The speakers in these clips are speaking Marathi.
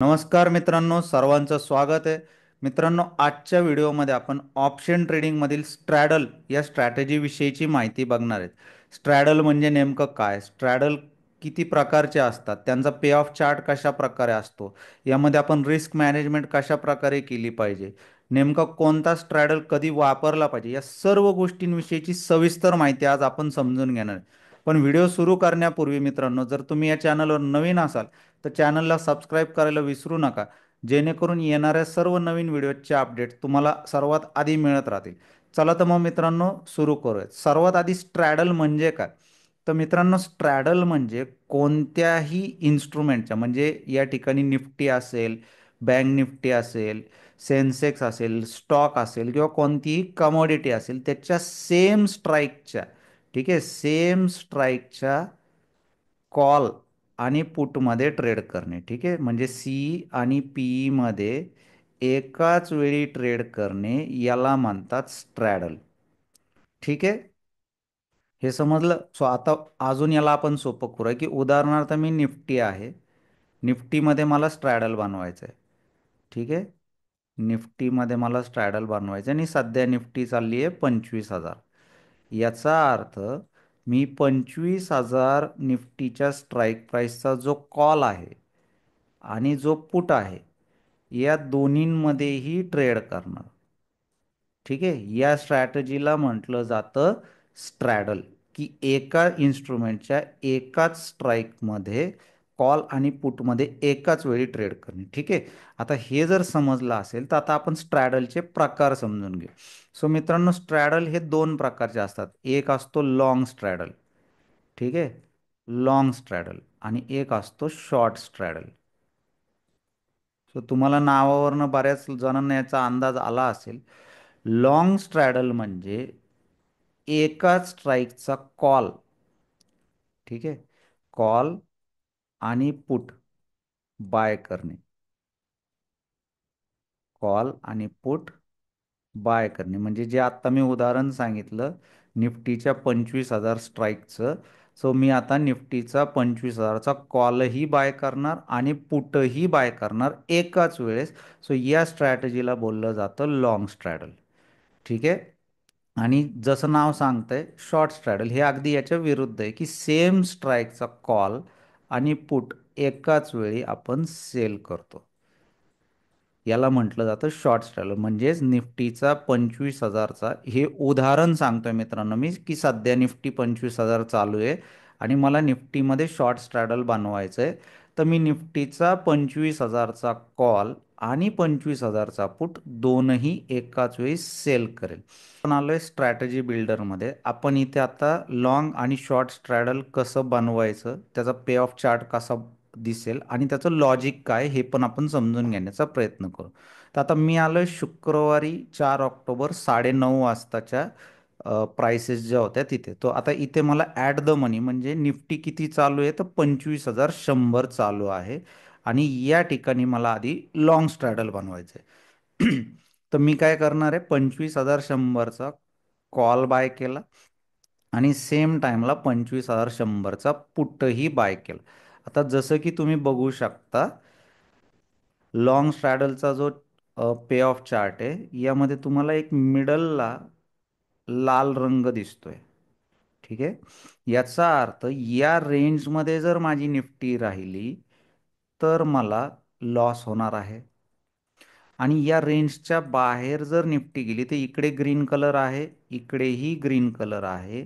नमस्कार मित्रांनो, सर्वांचं स्वागत आहे. मित्रांनो, आजच्या व्हिडिओमध्ये आपण ऑप्शन ट्रेडिंगमधील स्ट्रॅडल या स्ट्रॅटेजी विषयीची माहिती बघणार आहेत. स्ट्रॅडल म्हणजे नेमकं काय? स्ट्रॅडल किती प्रकारचे असतात? त्यांचा पे ऑफ चार्ट कशा प्रकारे असतो? यामध्ये आपण रिस्क मॅनेजमेंट कशा प्रकारे केली पाहिजे? नेमका कोणता स्ट्रॅडल कधी वापरला पाहिजे? या सर्व गोष्टींविषयीची सविस्तर माहिती आज आपण समजून घेणार आहे. पण व्हिडिओ सुरू करण्यापूर्वी मित्रांनो, जर तुम्ही या चॅनलवर नवीन असाल तर चॅनलला सबस्क्राईब करायला विसरू नका, जेणेकरून येणाऱ्या सर्व नवीन व्हिडिओचे अपडेट तुम्हाला सर्वात आधी मिळत राहतील. चला तर मग मित्रांनो सुरू करूयात. सर्वात आधी स्ट्रॅडल म्हणजे काय? तर मित्रांनो, स्ट्रॅडल म्हणजे कोणत्याही इन्स्ट्रुमेंटच्या, म्हणजे या ठिकाणी निफ्टी असेल, बँक निफ्टी असेल, सेन्सेक्स असेल, स्टॉक असेल किंवा कोणतीही कमोडिटी असेल, त्याच्या सेम स्ट्राईकच्या, ठीक आहे, सेम स्ट्राईकच्या कॉल आणि पुटमध्ये ट्रेड करणे. ठीक आहे, म्हणजे सी आणि पी मध्ये एकाच वेळी ट्रेड करणे याला म्हणतात स्ट्रॅडल. ठीक आहे, हे समजलं. सो आता अजून याला आपण सोपं करूया, की उदाहरणार्थ मी निफ्टी आहे, निफ्टीमध्ये मला स्ट्रॅडल बनवायचं आहे. ठीक आहे, निफ्टीमध्ये मला स्ट्रॅडल बनवायचं आहे आणि सध्या निफ्टी चालली आहे 25,000. याचा अर्थ मी 25,000 निफ्टीच्या स्ट्राईक प्राईसचा जो कॉल आहे आणि जो पुट आहे, या दोन्हींमध्येही ट्रेड करणार. ठीक आहे, या स्ट्रॅटजीला म्हटलं जातं स्ट्रॅडल, की एका इन्स्ट्रुमेंटच्या एकाच स्ट्राईकमध्ये कॉल आणि पुटमध्ये एकाच वेळी ट्रेड करणे. ठीक आहे, आता हे जर समजलं असेल तर आता आपण स्ट्रॅडलचे प्रकार समजून घेऊ. सो मित्रांनो, स्ट्रॅडल हे दोन प्रकारचे असतात. एक असतो लॉंग स्ट्रॅडल, ठीक आहे, लॉंग स्ट्रॅडल, आणि एक असतो शॉर्ट स्ट्रॅडल. सो तुम्हाला नावावरनं बऱ्याच जणांना याचा अंदाज आला असेल. लॉंग स्ट्रॅडल म्हणजे एकाच स्ट्राईकचा कॉल, ठीक आहे, कॉल आणि पुट बाय करणे, कॉल आणि पुट बाय करणे, म्हणजे जे आत्ता मी उदाहरण सांगितलं निफ्टीच्या 25,000 स्ट्राईकचं. सो मी आता निफ्टीचा 25,000चा कॉलही बाय करणार आणि पुटही बाय करणार एकाच वेळेस. सो या स्ट्रॅटेजीला बोललं जातं लॉंग स्ट्रॅडल. ठीक आहे, आणि जसं नाव सांगतंय शॉर्ट स्ट्रॅडल, हे अगदी याच्या विरुद्ध आहे, की सेम स्ट्राईकचा कॉल आणि पुट एकाच वेळी आपण सेल करतो. याला म्हटलं जातं शॉर्ट स्ट्रॅडल. म्हणजेच निफ्टीचा 25,000चा, हे उदाहरण सांगतोय मित्रांनो मी, की सध्या निफ्टी 25,000 चालू आहे आणि मला निफ्टीमध्ये शॉर्ट स्ट्रॅडल बनवायचं आहे. तर मी निफ्टीचा 25,000चा कॉल आणि 25,000चा पुट दोनही एकाच वेळी सेल करेल. आपण आलोय स्ट्रॅटेजी बिल्डरमध्ये. आपण इथे आता लॉंग आणि शॉर्ट स्ट्रॅडल कसं बनवायचं, त्याचा पे ऑफ चार्ट कसा दिसेल आणि त्याचं लॉजिक काय हे पण आपण समजून घेण्याचा प्रयत्न करू. तर आता मी आलोय शुक्रवारी 4 ऑक्टोबर 9:30 वाजताच्या प्राइसेस ज्या होत्या तिथे. तो आता इथे मला ॲट द मनी म्हणजे निफ्टी किती चालू आहे, तर 25,100 चालू आहे आणि या ठिकाणी मला आधी लॉंग स्ट्रॅडल बनवायचं आहे. तर मी काय करणार आहे, 25,100चा कॉल बाय केला आणि सेम टाइमला 25,100चा पुटही बाय केला. आता जसं की तुम्ही बघू शकता, लॉंग स्ट्रॅडलचा जो पे ऑफ चार्ट आहे, यामध्ये तुम्हाला एक मिडलला लाल रंग दिसतोय. ठीक आहे, याचा अर्थ या रेंजमध्ये जर माझी निफ्टी राहिली तर मला लॉस होणार आहे, आणि या रेंजच्या बाहेर जर निफ्टी गेली तर इकडे ग्रीन कलर आहे, इकडेही ग्रीन कलर आहे.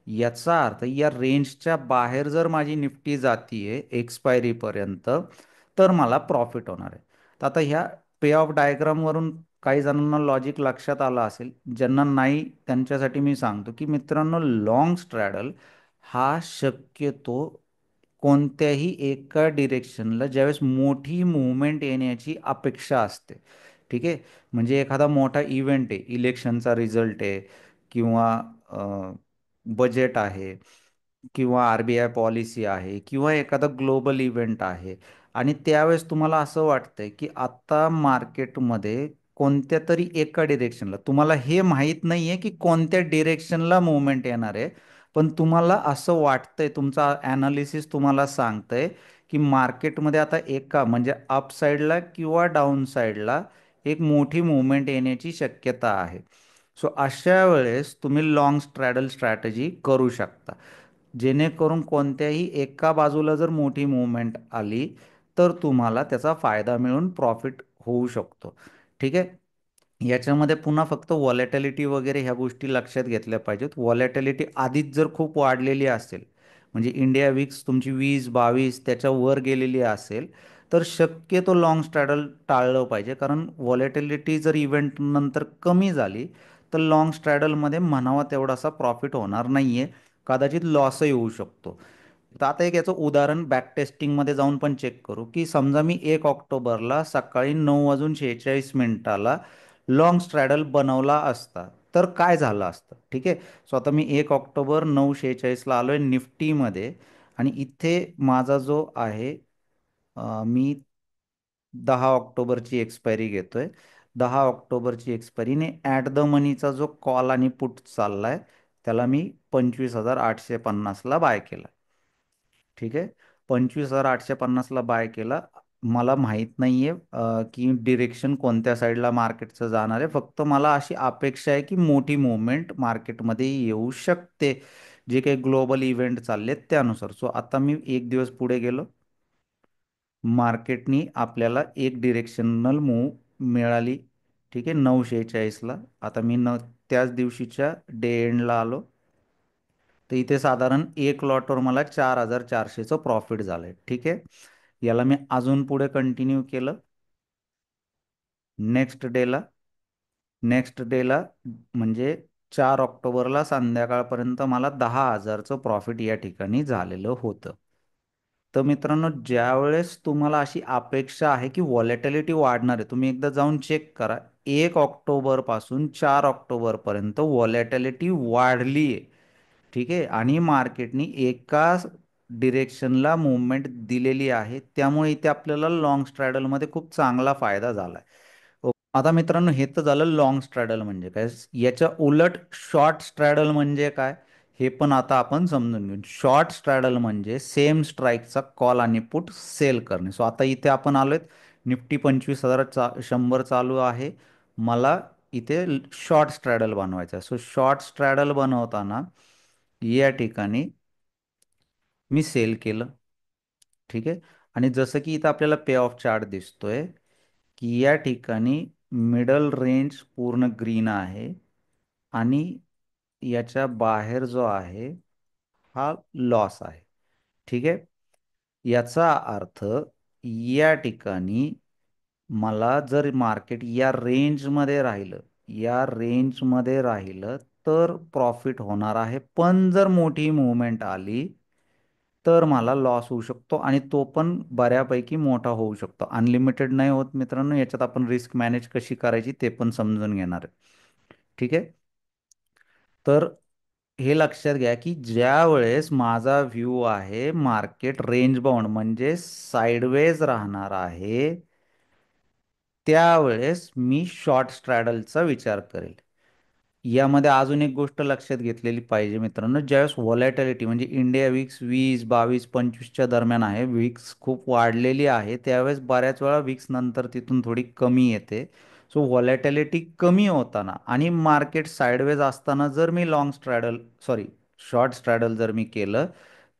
याचा अर्थ या रेंजच्या बाहेर जर माझी निफ्टी जातीये एक्सपायरीपर्यंत तर मला प्रॉफिट होणार आहे. तर आता ह्या पे ऑफ डायग्रामवरून काही जणांना लॉजिक लक्षात आलं असेल, ज्यांना नाही त्यांच्यासाठी मी सांगतो, की मित्रांनो, लॉंग स्ट्रॅडल हा शक्यतो कोणत्याही एका डिरेक्शनला ज्यावेळेस मोठी मूव्हमेंट येण्याची अपेक्षा असते, ठीक आहे, म्हणजे एखादा मोठा इव्हेंट आहे, इलेक्शनचा रिझल्ट आहे, किंवा बजेट आहे, किंवा आर-बी-आय पॉलिसी आहे, किंवा एखादा ग्लोबल इव्हेंट आहे, आणि त्यावेळेस तुम्हाला असं वाटतंय की आता मार्केटमध्ये कोणत्या तरी एका डिरेक्शनला, तुम्हाला हे माहीत नाहीये की कोणत्या डिरेक्शनला मुवमेंट येणार आहे, पण तुम्हाला असं वाटतंय, तुमचा ॲनालिसिस तुम्हाला सांगतंय की मार्केटमध्ये आता एका म्हणजे अप साईडला किंवा डाऊन साईडला एक मोठी मूव्हमेंट येण्याची शक्यता आहे. सो अशा वेळेस तुम्ही लॉंग स्ट्रॅडल स्ट्रॅटेजी करू शकता. जेणेकरून कोणत्याही एका बाजूला जर मोठी मूव्हमेंट आली तर तुम्हाला त्याचा फायदा मिळून प्रॉफिट होऊ शकतो. ठीक आहे. याच्यामध्ये पुन्हा फक्त व्हॉलॅटिलिटी वगैरे ह्या गोष्टी लक्षात घेतल्या पाहिजेत. व्हॉलॅटिलिटी आधीच जर खूप वाढलेली असेल, म्हणजे इंडिया विक्स तुमची 20-22 त्याच्या वर गेलेली असेल, तर शक्यतो लॉंग स्ट्रॅडल टाळलं पाहिजे. कारण व्हॉलॅटिलिटी जर इव्हेंट नंतर कमी झाली तर लॉंग स्ट्रॅडलमध्ये म्हणावा तेवढासा प्रॉफिट होणार नाहीये, कदाचित लॉसही होऊ शकतो. तर आता एक याचं उदाहरण बॅक टेस्टिंगमध्ये जाऊन पण चेक करू, की समजा मी 1 ऑक्टोबरला सकाळी 9:46 लॉंग स्ट्रॅडल बनवला असता तर काय झालं असतं. ठीक आहे. सो आता मी 1 ऑक्टोबर 9:46ला आलोय निफ्टीमध्ये, आणि इथे माझा जो आहे मी 10 ऑक्टोबरची एक्सपायरी घेतोय. 10 ऑक्टोबरची एक्सपायरीने ॲट द मनीचा जो कॉल आणि पुट चाललाय त्याला मी 25,850ला बाय केला. ठीक आहे. 25,850ला बाय केला. मला माहीत नाहीये की डिरेक्शन कोणत्या साईडला मार्केटचं जाणार आहे. फक्त मला अशी अपेक्षा आहे की मोठी मुवमेंट मार्केटमध्ये येऊ शकते, जे काही ग्लोबल इव्हेंट चाललेत त्यानुसार. सो आता मी एक दिवस पुढे गेलो, मार्केटनी आपल्याला एक डिरेक्शनल मूव मिळाली. ठीक आहे, 9:46ला. आता मी त्याच दिवशीच्या डे एंडला आलो, तर इथे साधारण एक लॉटवर मला 4,400चं प्रॉफिट झालंय. ठीक आहे. याला मी अजून पुढे कंटिन्यू केलं. नेक्स्ट डेला नेक्स्ट डेला म्हणजे 4 ऑक्टोबरला संध्याकाळपर्यंत मला 10,000चं प्रॉफिट या ठिकाणी झालेलं होतं. तर मित्रांनो, ज्यावेळेस तुम्हाला अशी अपेक्षा आहे की व्हॉलेटिलिटी वाढणार आहे, तुम्ही एकदा जाऊन चेक करा. 1 ऑक्टोबर पासून 4 ऑक्टोबर पर्यंत व्हॉलेटिलिटी वाढली आहे. ठीक आहे. आणि मार्केटनी एका डिरेक्शनला मुवमेंट दिलेली आहे, त्यामुळे इथे आपल्याला लॉंग स्ट्रॅडलमध्ये खूप चांगला फायदा झाला. आता मित्रांनो, हे तर झालं लॉंग स्ट्रॅडल म्हणजे काय. याच्या उलट शॉर्ट स्ट्रॅडल म्हणजे काय हे पण आता आपण समजून घेऊ. शॉर्ट स्ट्रॅडल म्हणजे सेम स्ट्राईकचा कॉल आणि पुट सेल करणे. सो आता इथे आपण आलोय, निफ्टी 25,100 चालू आहे. मला इथे शॉर्ट स्ट्रॅडल बनवायचा आहे. सो शॉर्ट स्ट्रॅडल बनवताना या ठिकाणी मी सेल केलं. ठीक आहे. आणि जसं की इथं आपल्याला पे ऑफ चार्ट दिसतोय, की या ठिकाणी मिडल रेंज पूर्ण ग्रीन आहे आणि याच्या बाहेर जो आहे हा लॉस आहे. ठीक आहे. याचा अर्थ या ठिकाणी मला जर मार्केट या रेंजमध्ये राहिलं तर प्रॉफिट होणार आहे. पण जर मोठी मुवमेंट आली तर मला लॉस होऊ शकतो, आणि तो पण बऱ्यापैकी मोठा होऊ शकतो. अनलिमिटेड नाही होत मित्रांनो. याच्यात आपण रिस्क मॅनेज कशी करायची ते पण समजून घेणार आहे. ठीक आहे. तर हे लक्षात घ्या की ज्या वेळेस माझा व्ह्यू आहे मार्केट रेंज बाउंड म्हणजे साइडवेज राहणार आहे, त्यावेळेस मी शॉर्ट स्ट्रॅडलचा विचार करेल. यामध्ये अजून एक गोष्ट लक्षात घेतलेली पाहिजे मित्रांनो. ज्यावेळेस व्हॉलॅटिलिटी म्हणजे इंडिया विक्स 20, 22, 25च्या दरम्यान आहे, विक्स खूप वाढलेली आहे, त्यावेळेस बऱ्याच वेळा विक्स नंतर तिथून थोडी कमी येते. सो व्हॉलॅटिलिटी कमी होताना आणि मार्केट साइडवेज असताना जर मी शॉर्ट स्ट्रॅडल जर मी केलं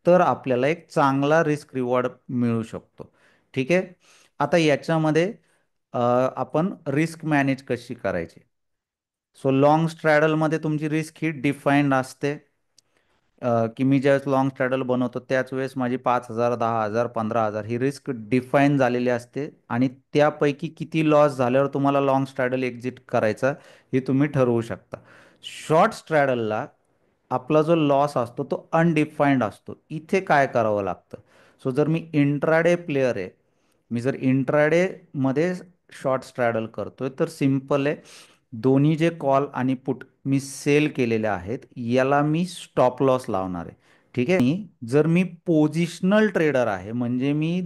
तर आपल्याला एक चांगला रिस्क रिवॉर्ड मिळू शकतो. ठीक आहे. आता याच्यामध्ये आपण रिस्क मॅनेज कशी करायची. सो लॉंग स्ट्रॅडलमध्ये तुमची रिस्क ही डिफाईन्ड असते, की मी ज्यावेळेस लॉंग स्ट्रॅडल बनवतो त्याच वेळेस माझी 5,000, 10,000, 15,000 ही रिस्क डिफाईन झालेली असते, आणि त्यापैकी किती लॉस झाल्यावर तुम्हाला लॉंग स्ट्रॅडल एक्झिट करायचा हे तुम्ही ठरवू शकता. शॉर्ट स्ट्रॅडलला आपला जो लॉस असतो तो अनडिफाईन्ड असतो. इथे काय करावं लागतं. सो जर मी इंट्राडे प्लेयर आहे, मी जर इंट्राडे मध्ये शॉर्ट स्ट्रॅडल करतोय तर सिम्पल आहे. दोन्ही जे कॉल आणि पुट मी सेल केलेले आहेत याला मी स्टॉप लॉस लावणार आहे. ठीक आहे. आणि जर मी पोझिशनल ट्रेडर आहे, म्हणजे मी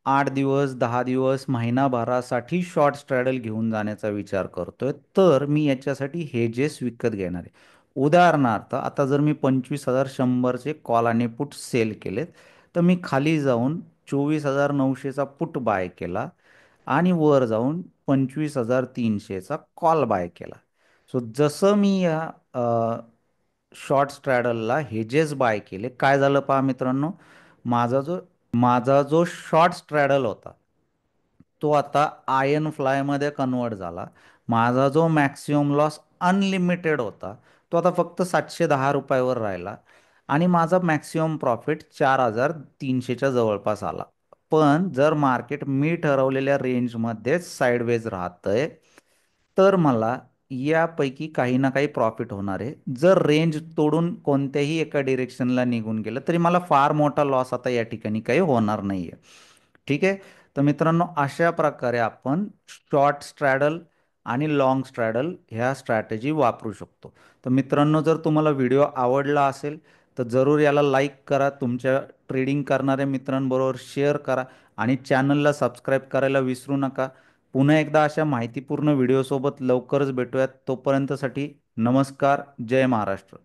8 दिवस, 10 दिवस, महिनाभरासाठी शॉर्ट स्ट्रॅडल घेऊन जाण्याचा विचार करतोय, तर मी याच्यासाठी हेजेस विकत घेणार आहे. उदाहरणार्थ आता जर मी 25,100चे कॉल आणि पुट सेल केलेत, तर मी खाली जाऊन 24,900चा पुट बाय केला आणि वर जाऊन 25,300चा कॉल बाय केला. सो जसं मी या शॉर्ट स्ट्रॅडलला हेजेस बाय केले, काय झालं पहा मित्रांनो, माझा जो शॉर्ट स्ट्रॅडल होता तो आता आयन फ्लायमध्ये कन्वर्ट झाला. माझा जो मॅक्सिमम लॉस अनलिमिटेड होता तो आता फक्त 710 रुपयावर राहिला आणि माझा मॅक्सिमम प्रॉफिट 4,300च्या जवळपास आला. पण जर मार्केट मी ठरवलेल्या रेंजमध्येच साईडवेज राहतंय तर मला यापैकी काही ना काही प्रॉफिट होणार आहे. जर रेंज तोडून कोणत्याही एका डिरेक्शनला निघून गेलं तरी मला फार मोठा लॉस आता या ठिकाणी काही होणार नाहीये. ठीक आहे. तर मित्रांनो, अशा प्रकारे आपण शॉर्ट स्ट्रॅडल आणि लॉंग स्ट्रॅडल ह्या स्ट्रॅटेजी वापरू शकतो. तर मित्रांनो, जर तुम्हाला व्हिडिओ आवडला असेल तर जरूर याला लाईक करा, तुमच्या ट्रेडिंग करणाऱ्या मित्रांबरोबर शेअर करा आणि चॅनलला सबस्क्राईब करायला विसरू नका. पुन्हा एकदा अशा माहितीपूर्ण व्हिडिओसोबत लवकरच भेटूयात. तोपर्यंतसाठी नमस्कार. जय महाराष्ट्र.